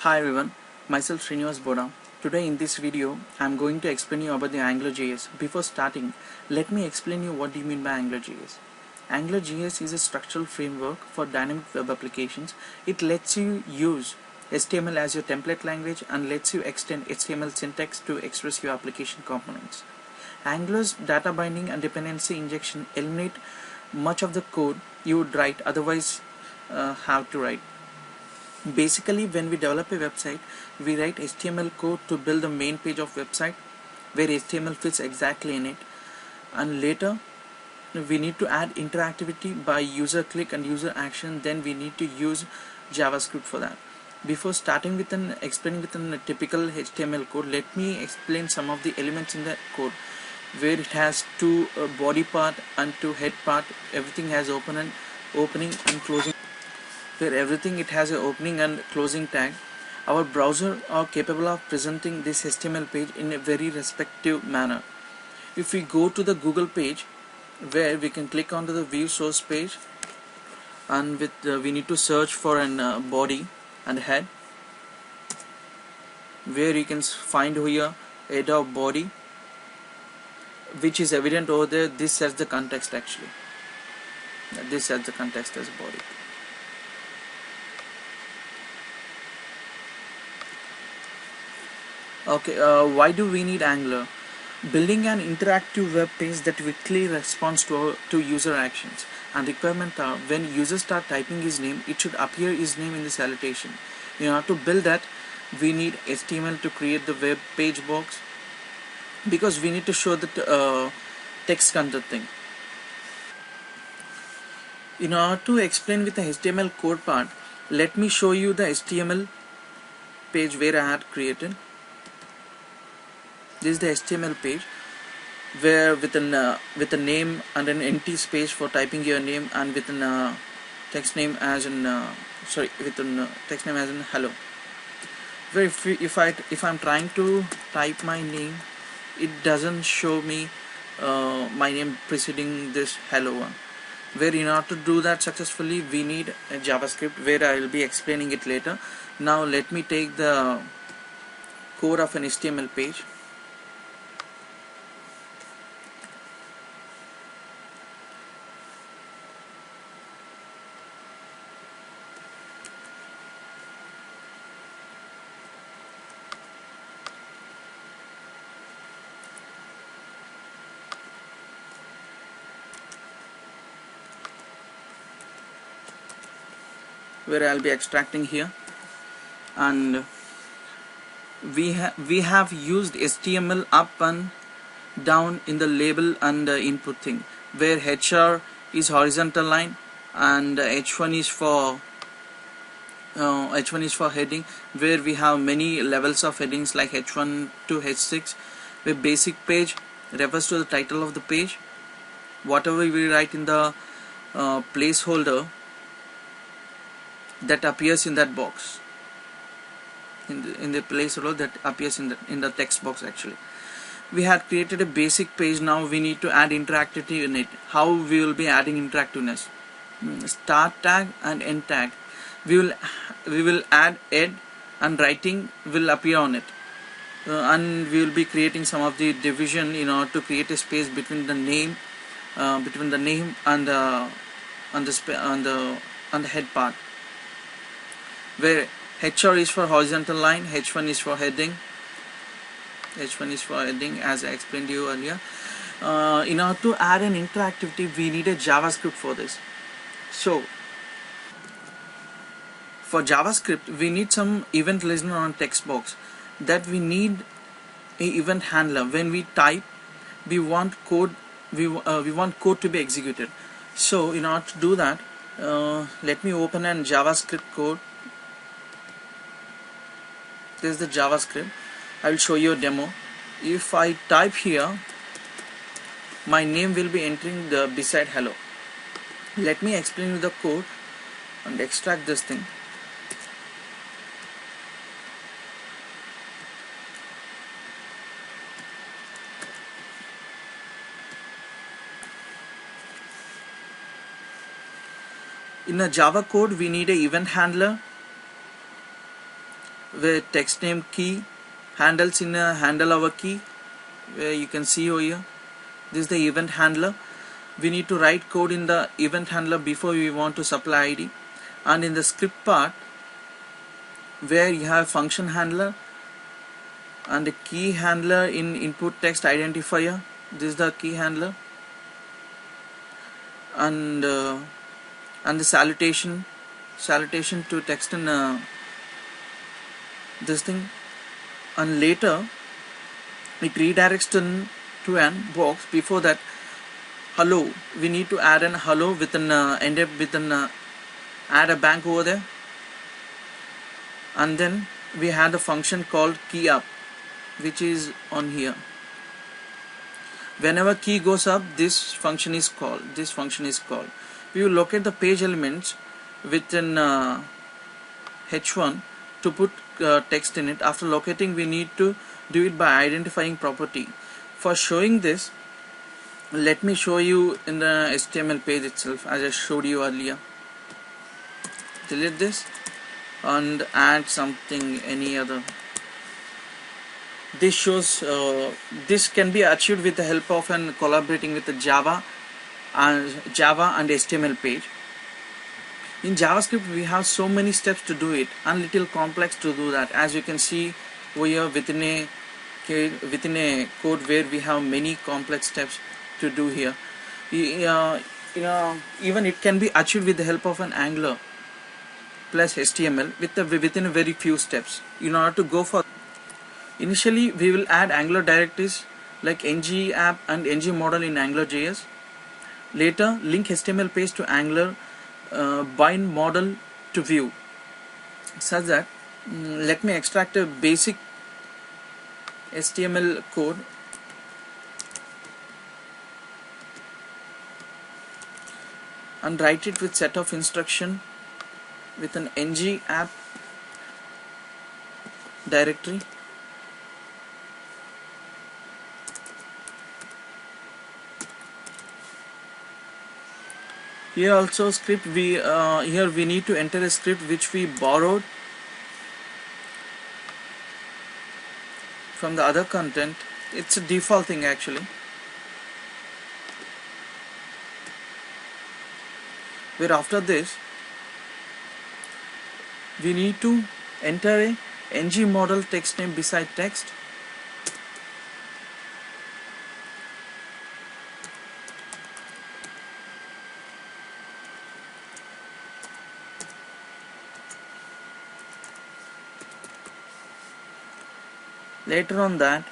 Hi everyone, myself Srinivas Boda. Today in this video, I am going to explain you about the AngularJS. Before starting, let me explain you what do you mean by AngularJS. AngularJS is a structural framework for dynamic web applications. It lets you use HTML as your template language and lets you extend HTML syntax to express your application components. Angular's data binding and dependency injection eliminate much of the code you would write otherwise have to write. Basically, when we develop a website, we write HTML code to build the main page of website where HTML fits exactly in it, and later we need to add interactivity by user click and user action. Then we need to use JavaScript for that. Before starting with explaining with a typical HTML code, let me explain some of the elements in the code where it has two body part and two head part. Everything has opening and closing, where everything it has an opening and closing tag. Our browser are capable of presenting this HTML page in a very respective manner. If we go to the Google page, where we can click onto the view source page, and we need to search for an body and head, where you can find here head of body, which is evident over there. This sets the context actually. This sets the context as body. Okay, why do we need Angular? Building an interactive web page that quickly responds to user actions, and requirements are when users start typing his name, it should appear his name in the salutation. In order to build that, we need HTML to create the web page box, because we need to show the text content thing. In order to explain with the HTML code part, let me show you the HTML page where I had created. This is the HTML page where with a name and an empty space for typing your name, and with an text name as in text name as in hello. Where if I'm trying to type my name, it doesn't show me my name preceding this hello one. Where in order to do that successfully, we need a JavaScript, where I will be explaining it later. Now let me take the code of an HTML page. Where I'll be extracting here, and we have used HTML up and down in the label and input thing, where HR is horizontal line and H1 is for heading, where we have many levels of headings like H1 to H6. Where basic page refers to the title of the page. Whatever we write in the placeholder, that appears in that box, in the placeholder that appears in the text box. Actually, we had created a basic page. Now we need to add interactivity in it. How we will be adding interactiveness? Start tag and end tag. We will add ed, and writing will appear on it, and we will be creating some of the division in order to create a space between the name and the head part, where HR is for horizontal line, H1 is for heading. As I explained to you earlier. In order to add an interactivity, we need a JavaScript for this. So for JavaScript, we need some event listener on text box. That we need a event handler. When we type, we want code to be executed. So in order to do that, let me open a JavaScript code. This is the JavaScript. I will show you a demo. If I type here, my name will be entering beside hello. Let me explain you the code and extract this thing. In a Java code, we need a event handler where text name key handles in a handle our key, where you can see over here. This is the event handler. We need to write code in the event handler before we want to supply ID. And in the script part, where you have function handler and the key handler in input text identifier. This is the key handler, and the salutation to text in this thing, and later it redirects to an box. Before that, hello, we need to add an hello with an end up with an add a bank over there, and then we had a function called key up, which is on here. Whenever key goes up, this function is called. We will locate the page elements within h1 to put text in it. After locating, we need to do it by identifying property. For showing this, let me show you in the HTML page itself, as I showed you earlier. Delete this and add something, any other. This shows this can be achieved with the help of and collaborating with the Java and HTML page. In JavaScript, we have so many steps to do it and little complex to do that. As you can see over here, within a code where we have many complex steps to do here. Even it can be achieved with the help of an Angular plus HTML within a very few steps. In order to go for, initially we will add Angular directories like ng app and ng model in AngularJS. Later, link HTML page to Angular, bind model to view, such that let me extract a basic HTML code and write it with set of instruction with an ng app directory. Here also script, here we need to enter a script which we borrowed from the other content. It's a default thing actually. Where after this we need to enter a ng model text name beside text. Later on that,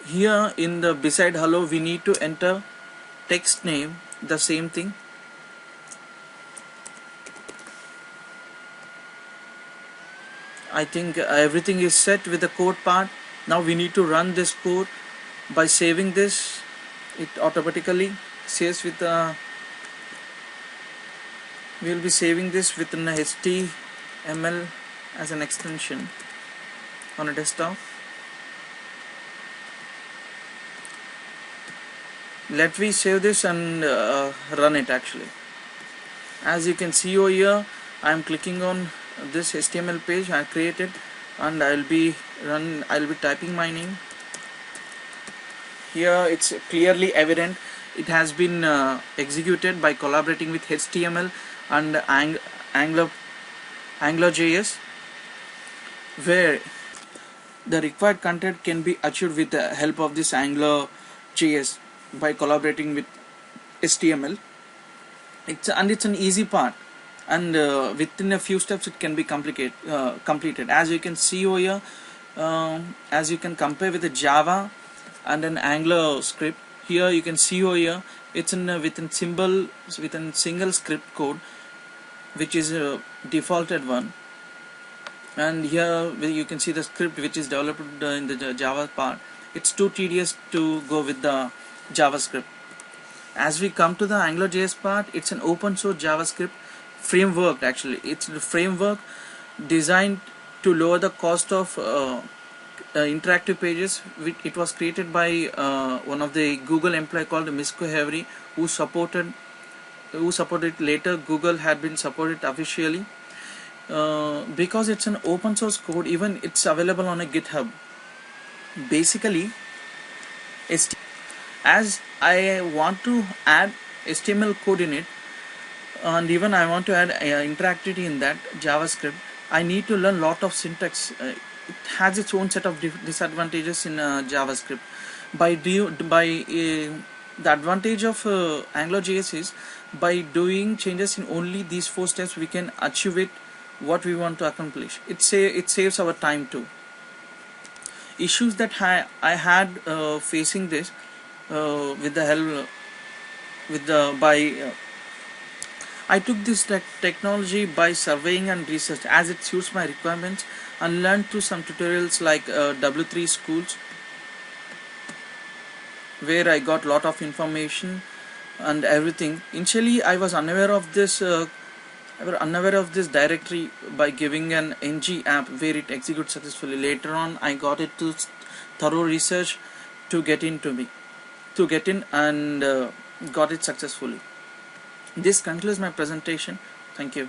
here in the beside hello we need to enter text name, the same thing. I think everything is set with the code part. Now we need to run this code. By saving this, it automatically saves with we will be saving this with an HTML as an extension on a desktop. Let me save this and run it actually. As you can see over here, I am clicking on this HTML page I created, and I'll be typing my name. Here it's clearly evident it has been executed by collaborating with HTML and AngularJS, where the required content can be achieved with the help of this AngularJS by collaborating with HTML. It's an easy part, and within a few steps it can be completed. As you can see over here, as you can compare with the Java and an Angular script, here you can see over here it's within single script code, which is a defaulted one. And here you can see the script which is developed in the Java part. It's too tedious to go with the JavaScript. As we come to the AngularJS part, it's an open source JavaScript framework actually. It's the framework designed to lower the cost of interactive pages. It was created by one of the Google employee called Misko Hevery, who supported later Google had been supported officially. because it's an open source code, even it's available on a GitHub. Basically, as I want to add HTML code in it, and even I want to add interactivity in that JavaScript, I need to learn lot of syntax. It has its own set of disadvantages in JavaScript. The advantage of AngularJS is by doing changes in only these 4 steps, we can achieve it what we want to accomplish. It saves our time too. Issues that I had facing this with the help with the by I took this technology by surveying and research as it suits my requirements, and learned through some tutorials like W3 schools, where I got lot of information and everything. Initially I was unaware of this directory by giving an ng app where it executes successfully. Later on I got it to thorough research to get in and got it successfully. This concludes my presentation. Thank you.